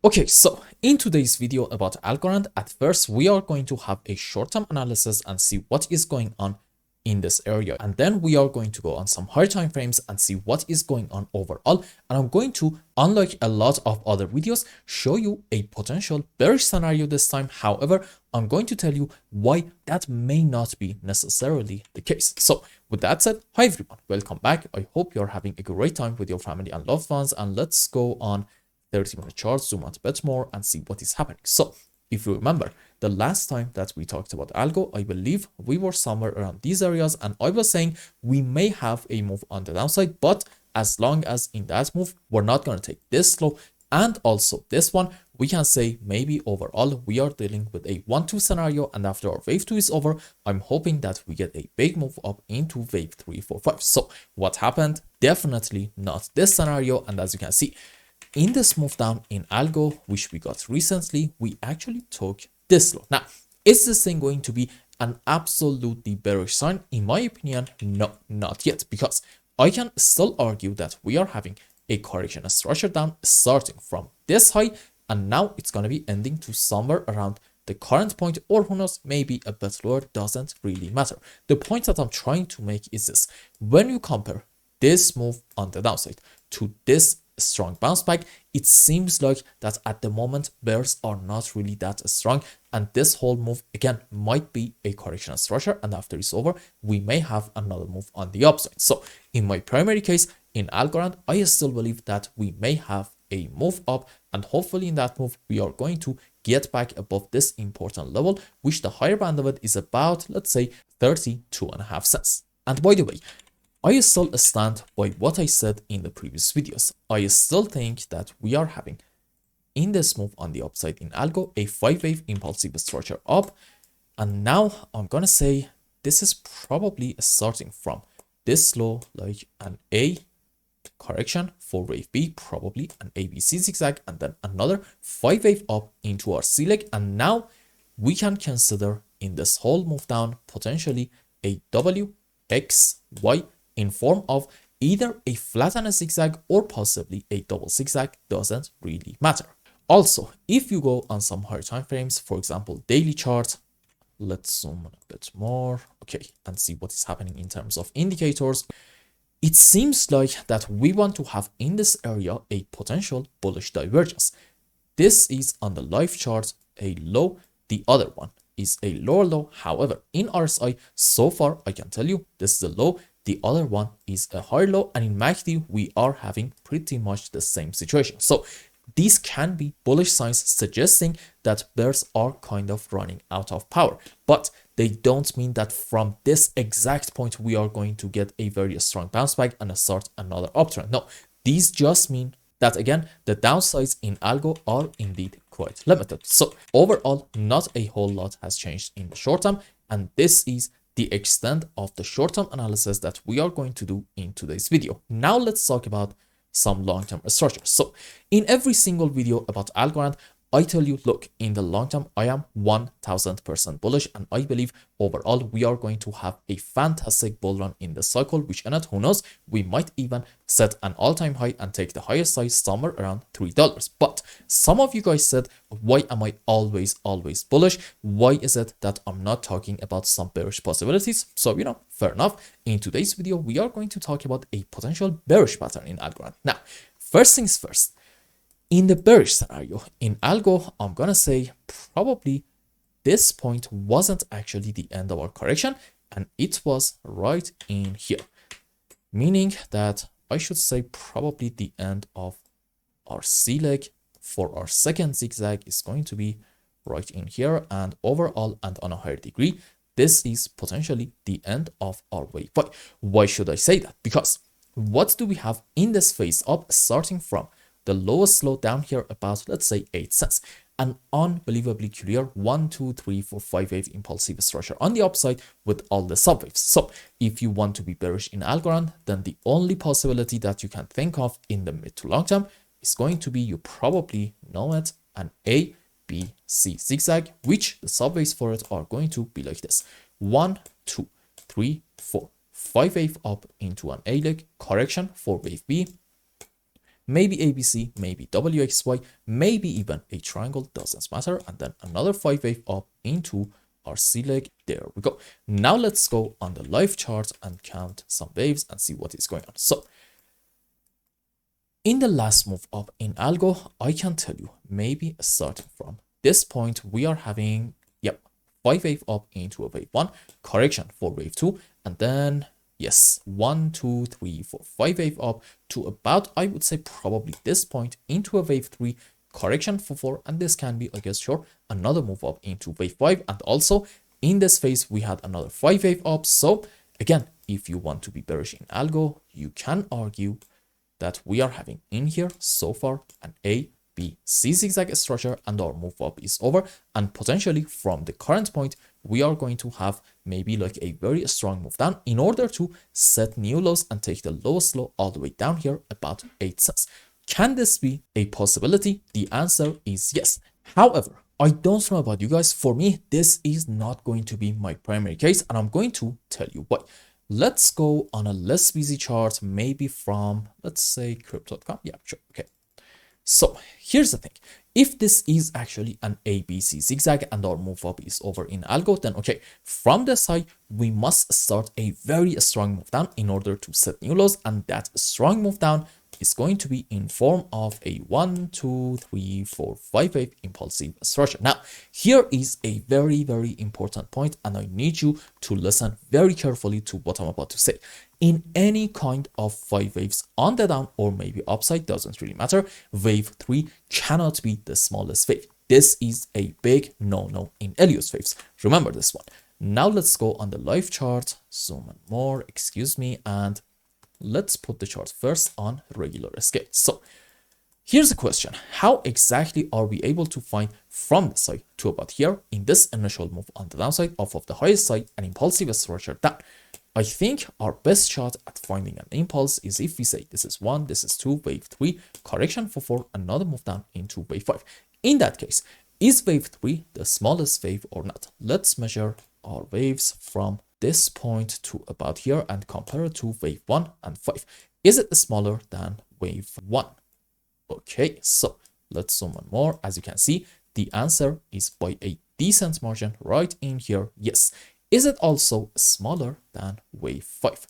Okay, so in today's video about Algorand, at first we are going to have a short-term analysis and see what is going on in this area. And then we are going to go on some higher time frames and see what is going on overall. And I'm going to, unlike a lot of other videos, show you a potential bearish scenario this time. However, I'm going to tell you why that may not be necessarily the case. So with that said, hi everyone, welcome back. I hope you're having a great time with your family and loved ones. And let's go on 30-minute chart, zoom out a bit more and see what is happening. So if you remember, the last time that we talked about algo, I believe we were somewhere around these areas and I was saying we may have a move on the downside, but as long as in that move, we're not going to take this low and also this one, we can say maybe overall we are dealing with a 1-2 scenario, and after our wave 2 is over, I'm hoping that we get a big move up into wave 3, 4, 5. So what happened? Definitely not this scenario, and as you can see, in this move down in algo, which we got recently, we actually took this low. Now, is this thing going to be an absolutely bearish sign? In my opinion, no, not yet, because I can still argue that we are having a correction structure down starting from this high, and now it's going to be ending to somewhere around the current point, or who knows, maybe a bit lower, doesn't really matter. The point that I'm trying to make is this: when you compare this move on the downside to this strong bounce back, it seems like that at the moment bears are not really that strong, and this whole move again might be a correction structure, and after it's over we may have another move on the upside. So in my primary case in Algorand, I still believe that we may have a move up, and hopefully in that move we are going to get back above this important level, which the higher band of it is about, let's say, 32.5 cents. And by the way, I still stand by what I said in the previous videos. I still think that we are having in this move on the upside in algo a 5-wave impulsive structure up, and now I'm gonna say this is probably starting from this low like an A correction for wave B, probably an ABC zigzag, and then another 5-wave up into our C leg, and now we can consider in this whole move down potentially a W, X, Y in form of either a flat and a zigzag or possibly a double zigzag, doesn't really matter. Also, if you go on some higher time frames, for example daily chart, let's zoom a bit more, okay, and see what is happening in terms of indicators. It seems like that we want to have in this area a potential bullish divergence. This is on the live chart a low, the other one is a lower low. However, in RSI so far I can tell you this is a low, the other one is a higher low, and in MACD we are having pretty much the same situation. So these can be bullish signs suggesting that bears are kind of running out of power, but they don't mean that from this exact point we are going to get a very strong bounce back and start another uptrend. No, these just mean that again the downsides in algo are indeed quite limited. So overall, not a whole lot has changed in the short term, and this is the extent of the short-term analysis that we are going to do in today's video. Now let's talk about some long-term structures. So in every single video about Algorand, I tell you, look, in the long term, I am 1000% bullish, and I believe overall we are going to have a fantastic bull run in the cycle, which in it, who knows, we might even set an all-time high and take the highest size somewhere around $3. But some of you guys said, why am I always bullish? Why is it that I'm not talking about some bearish possibilities? So, you know, fair enough. In today's video, we are going to talk about a potential bearish pattern in Algorand. Now, first things first. In the bearish scenario in algo, I'm gonna say probably this point wasn't actually the end of our correction, and it was right in here, meaning that I should say probably the end of our C leg for our second zigzag is going to be right in here, and overall and on a higher degree, this is potentially the end of our wave. But why should I say that? Because what do we have in this phase up starting from the lowest low down here about, let's say, 8 cents. An unbelievably clear 1, 2, 3, 4, 5 wave impulsive structure on the upside with all the subwaves. So if you want to be bearish in Algorand, then the only possibility that you can think of in the mid to long term is going to be, you probably know it, an A, B, C zigzag, which the subwaves for it are going to be like this: 1, 2, 3, 4, 5 wave up into an A leg correction for wave B, maybe ABC, maybe WXY, maybe even a triangle, doesn't matter. And then another 5 wave up into our C leg. There we go. Now let's go on the live chart and count some waves and see what is going on. So in the last move up in algo, I can tell you, maybe starting from this point, we are having, 5 wave up into a wave 1, correction for wave 2, and then, yes, 1, 2, 3, 4, 5 wave up to about, I would say probably this point into a wave 3, correction for 4, and this can be, I guess, sure, another move up into wave 5, and also in this phase, we had another 5 wave up. So again, if you want to be bearish in algo, you can argue that we are having in here so far an A, B, C zigzag structure, and our move up is over. And potentially from the current point, we are going to have maybe like a very strong move down in order to set new lows and take the lowest low all the way down here about 8 cents. Can this be a possibility? The answer is yes. However, I don't know about you guys. For me, this is not going to be my primary case, and I'm going to tell you why. Let's go on a less busy chart, maybe from, let's say, crypto.com. Yeah, sure. Okay. So here's the thing. If this is actually an ABC zigzag and our move up is over in algo, then okay, from the side, we must start a very strong move down in order to set new lows. And that strong move down is going to be in form of a 1, 2, 3, 4, 5 wave impulsive structure. Now, here is a very, very important point, and I need you to listen very carefully to what I'm about to say. In any kind of 5 waves on the down or maybe upside, doesn't really matter, wave 3 cannot be the smallest wave. This is a big no-no in Elias waves. Remember this one. Now let's go on the live chart, zoom in more, excuse me, and let's put the chart first on regular scale. So here's the question. How exactly are we able to find from the side to about here in this initial move on the downside off of the highest side an impulsive structure down? I think our best shot at finding an impulse is if we say this is 1, this is 2, wave 3, correction for 4, another move down into wave 5. In that case, is wave 3 the smallest wave or not? Let's measure our waves from this point to about here and compare it to wave 1 and 5. Is it smaller than wave 1? Okay, so let's zoom in more. As you can see, the answer is by a decent margin right in here. Yes. Is it also smaller than wave 5?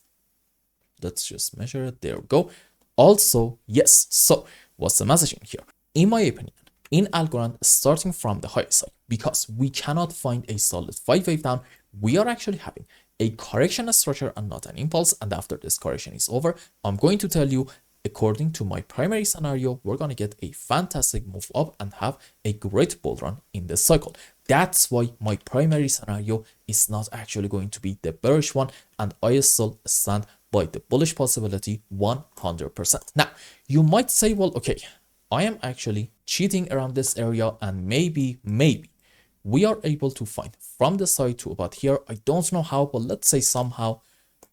Let's just measure it. There we go. Also, yes. So what's the messaging here? In my opinion, in Algorand, starting from the high side, because we cannot find a solid 5 wave down, we are actually having a correction structure and not an impulse. And after this correction is over, I'm going to tell you, according to my primary scenario, we're going to get a fantastic move up and have a great bull run in this cycle. That's why my primary scenario is not actually going to be the bearish one, and I still stand by the bullish possibility 100%. Now, you might say, well, okay, I am actually cheating around this area, and maybe we are able to find from the side to about here. I don't know how, but let's say somehow,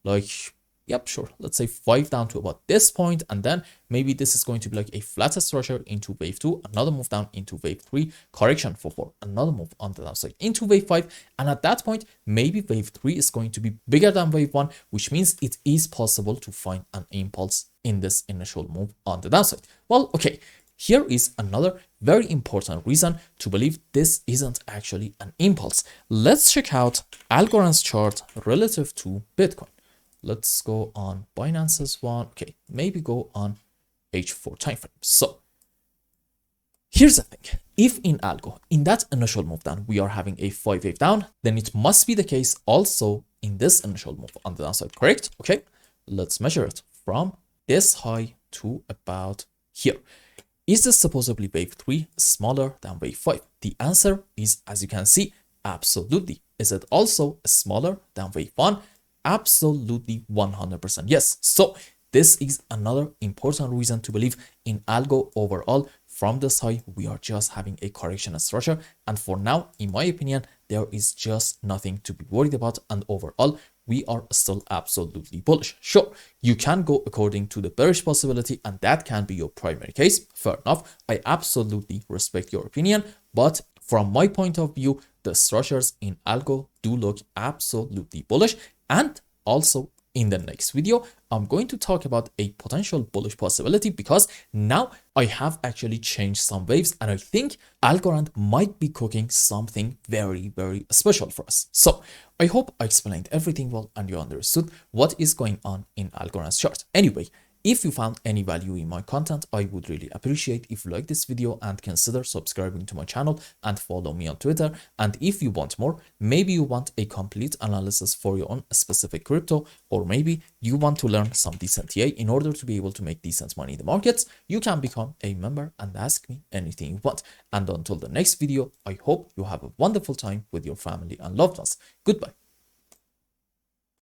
like, yep, sure, let's say 5 down to about this point, and then maybe this is going to be like a flatter structure into wave 2, another move down into wave 3, correction for 4, another move on the downside into wave 5, and at that point, maybe wave 3 is going to be bigger than wave 1, which means it is possible to find an impulse in this initial move on the downside. Well, okay, here is another very important reason to believe this isn't actually an impulse. Let's check out Algorand's chart relative to Bitcoin. Let's go on Binance's one. Okay, maybe go on H4 timeframe. So here's the thing. If in algo, in that initial move down, we are having a 5 wave down, then it must be the case also in this initial move on the downside, correct? Okay, let's measure it from this high to about here. Is this supposedly wave 3 smaller than wave 5? The answer is, as you can see, absolutely. Is it also smaller than wave 1? Absolutely 100% yes. So this is another important reason to believe in algo overall. From this high, we are just having a correction structure, and for now, in my opinion, there is just nothing to be worried about, and overall we are still absolutely bullish. Sure, you can go according to the bearish possibility, and that can be your primary case. Fair enough, I absolutely respect your opinion, but from my point of view, the structures in algo do look absolutely bullish. And also, In the next video, I'm going to talk about a potential bullish possibility because now I have actually changed some waves and I think Algorand might be cooking something very, very special for us. So I hope I explained everything well and you understood what is going on in Algorand's chart. Anyway, if you found any value in my content, I would really appreciate if you like this video and consider subscribing to my channel and follow me on Twitter. And if you want more, maybe you want a complete analysis for your own specific crypto, or maybe you want to learn some decent TA in order to be able to make decent money in the markets, you can become a member and ask me anything you want. And until the next video, I hope you have a wonderful time with your family and loved ones. Goodbye.